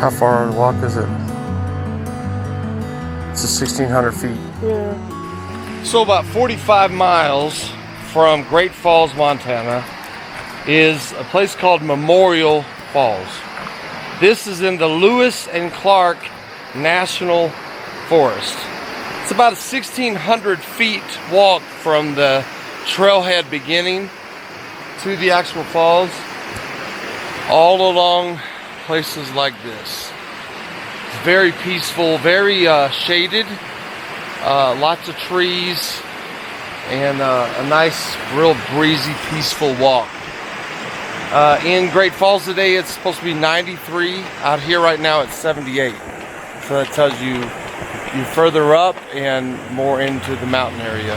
How far to walk is it? It's 1,600 feet. Yeah. So about 45 miles from Great Falls, Montana is a place called Memorial Falls. This is in the Lewis and Clark National Forest. It's about a 1,600 feet walk from the trailhead beginning to the actual falls, all along places like this. It's very peaceful, very shaded, lots of trees, and a nice, real breezy, peaceful walk. In Great Falls today, it's supposed to be 93. Out here right now, it's 78. So that tells you you're further up and more into the mountain area.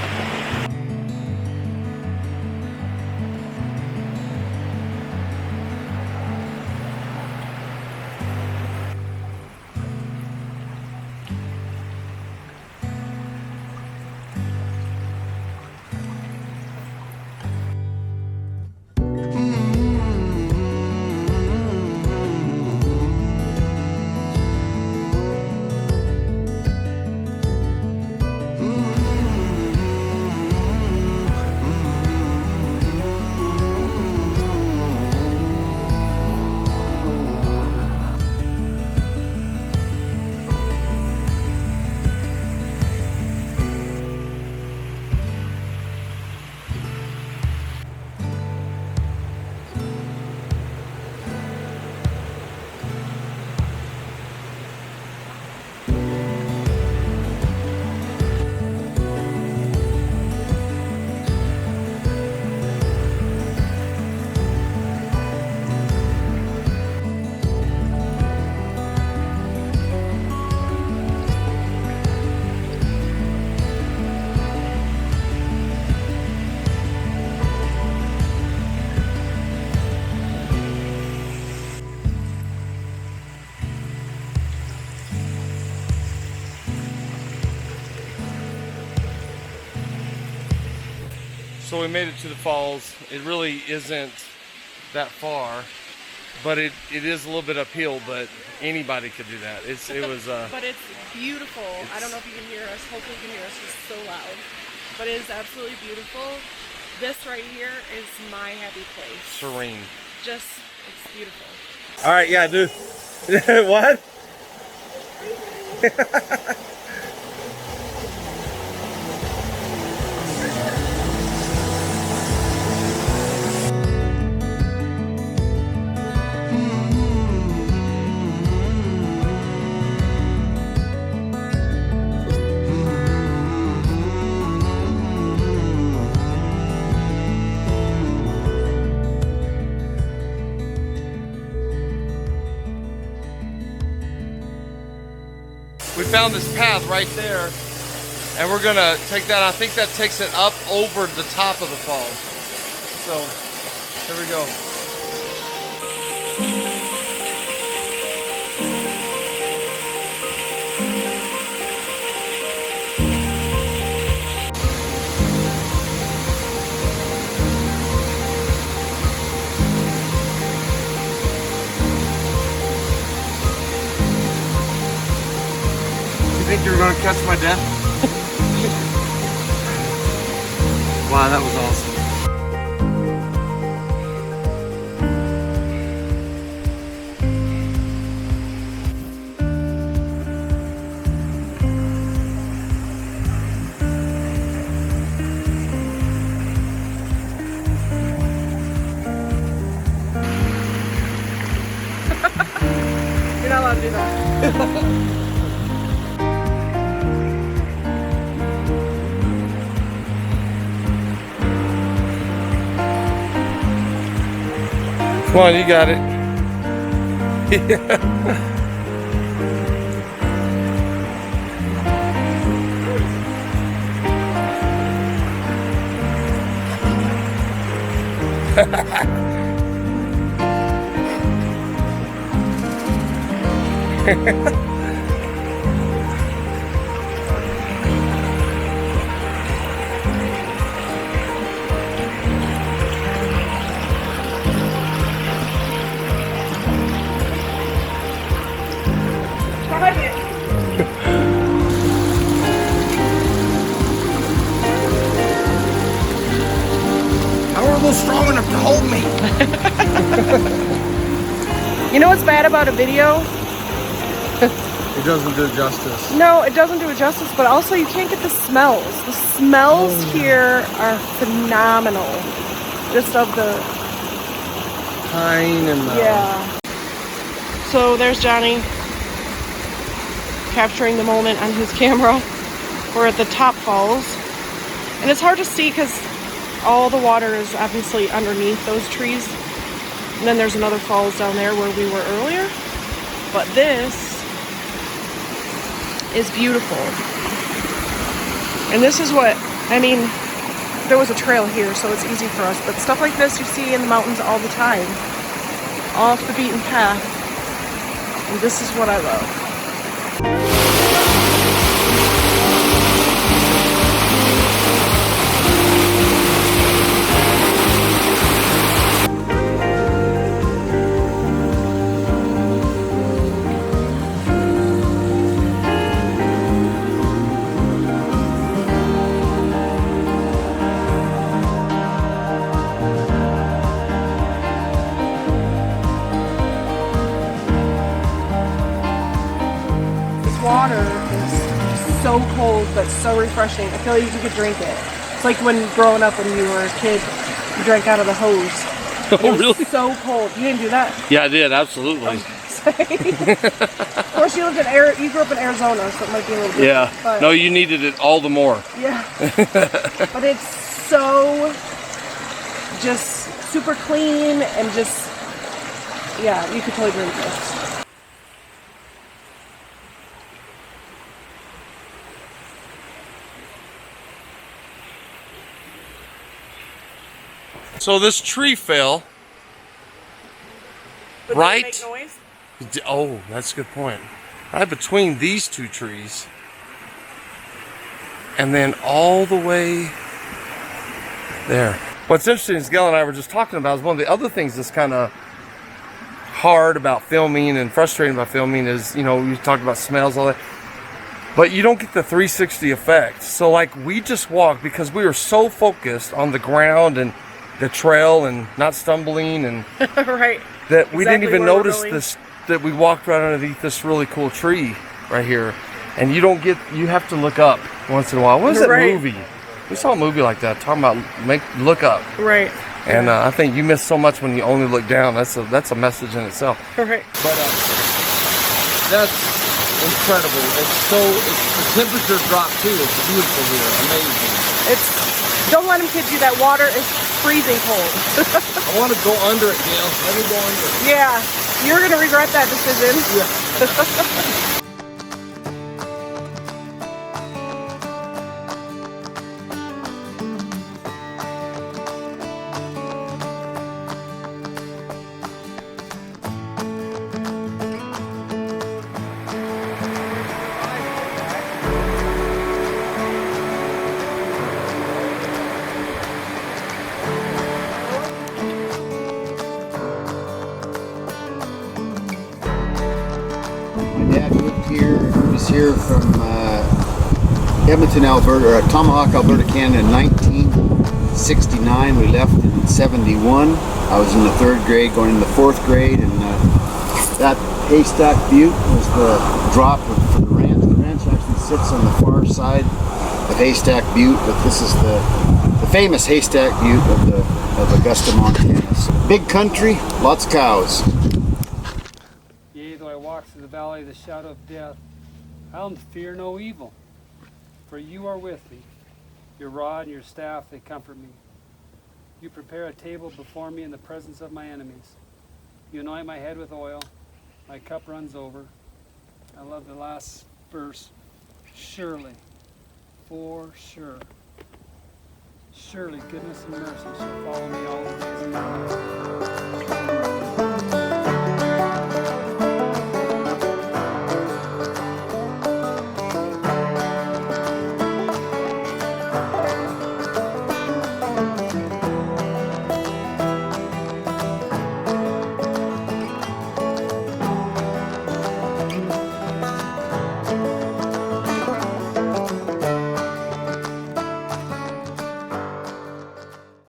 So we made it to the falls. It really isn't that far, but it is a little bit uphill, but anybody could do that. It was but it's beautiful. I don't know if you can hear us. Hopefully you can hear us. It's so loud. But it is absolutely beautiful. This right here is my happy place. serene. Just, it's beautiful. All right, yeah, dude. What? We found this path right there, and we're gonna take that. I think that takes it up over the top of the falls. So, here we go. You think you were gonna catch my death? Wow, that was awesome. You're not allowed to do that. Come on, you got it. bad about a video. It doesn't do justice. No, it doesn't do it justice, but also you can't get the smells. The smells here are phenomenal. Just of the Pine and the... yeah. So there's Johnny capturing the moment on his camera. We're at the top falls, and it's hard to see because all the water is obviously underneath those trees. And then there's another falls down there where we were earlier. But this is beautiful. And this is what, I mean, there was a trail here, so it's easy for us. But stuff like this you see in the mountains all the time. Off the beaten path. And this is what I love. Water is so cold but so refreshing. I feel like you could drink it. It's like when growing up when you were a kid, you drank out of the hose. Oh, really? So cold. You didn't do that? Yeah, I did, absolutely. Of course, you grew up in Arizona, so it might be a little different. Yeah. But No, you needed it all the more. yeah. But it's so just super clean and just, yeah, you could totally drink this. So this tree fell. But Right? does it make noise? Oh, that's a good point. Right between these two trees. And then all the way there. What's interesting is Gale and I were just talking about is one of the other things that's kind of hard about filming and frustrating about filming is, you know, we talked about smells, all that. But you don't get the 360 effect. So like we just walked because we were so focused on the ground and the trail and not stumbling and Right. that we didn't Exactly even where we're notice going. this, that we walked right underneath this really cool tree right here. And you have to look up once in a while. What was that Right. movie? We saw a movie like that talking about look up. Right. And I think you miss so much when you only look down. That's a message in itself. Right. But that's incredible. The temperature dropped too. It's beautiful here. Amazing. Don't let him kid you, that water is freezing cold. I want to go under it, Gale. Let me go under it. Yeah, you're gonna regret that decision. Yeah. Here from Edmonton, Alberta, or Tomahawk, Alberta, Canada in 1969. We left in 71. I was in the 3rd grade, going in the 4th grade, and that Haystack Butte was the drop for the ranch. The ranch actually sits on the far side of Haystack Butte, but this is the famous Haystack Butte of Augusta, Montana. So, big country, lots of cows. Yea, though I walk through the valley of the shadow of death, I'll fear no evil, for you are with me. Your rod and your staff, they comfort me. You prepare a table before me in the presence of my enemies. You anoint my head with oil, my cup runs over. I love the last verse. Surely, for sure, surely goodness and mercy shall follow me all the days of my life.